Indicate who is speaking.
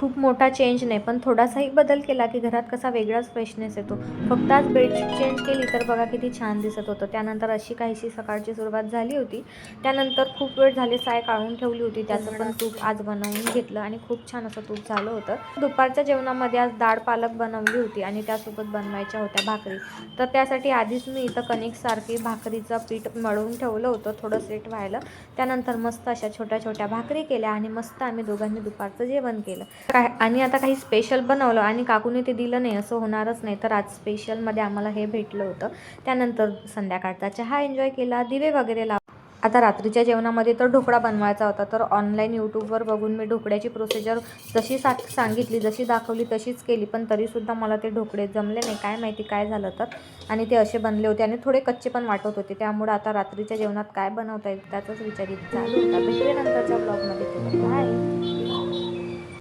Speaker 1: खूप मोठा चेंज नाही, पण थोडासाही बदल केला की घरात कसा वेगळाच फ्रेशनेस येतो. फक्त आज बेडशीट चेंज केली तर बघा किती छान दिसत होतं. त्यानंतर अशी काहीशी सकाळची सुरुवात झाली होती. त्यानंतर खूप वेळ झाली साय काढून ठेवली होती, त्याचं पण तूप आज बनवून घेतलं आणि खूप छान असं तूप झालं होतं. दुपारच्या जेवणामध्ये आज डाळ पालक बनवली होती आणि त्यासोबत बनवायच्या होत्या भाकरी. तर त्यासाठी आधीच मी इथं कणिकसारखी भाकरीचं पीठ मळून ठेवलं होतं थोडं सेट व्हायला. त्यानंतर मस्त अशा छोट्या छोट्या भाकरी केल्या आणि मस्त आम्ही दोघांनी दुपारचं जेवण केलं. आणि आता काही स्पेशल बनवलं आणि काकूने ते दिलं नाही असं होणारच नाही, तर आज स्पेशलमध्ये आम्हाला हे भेटलं होतं. त्यानंतर संध्याकाळचा चहा एन्जॉय केला, दिवे वगैरे लाव. आता रात्रीच्या जेवणामध्ये तर ढोकळा बनवायचा होता, तर ऑनलाईन यूट्यूबवर बघून मी ढोकळ्याची प्रोसिजर जशी सांगितली जशी दाखवली तशीच केली, पण तरीसुद्धा मला ते ढोकळे जमले नाही, काय माहिती काय झालं तर. आणि ते असे बनले होते आणि थोडे कच्चे पण वाटत होते. त्यामुळे आता रात्रीच्या जेवणात काय बनवता येईल त्याचाच विचार चालू होता. भेटूया नंतरच्या ब्लॉगमध्ये. बाय.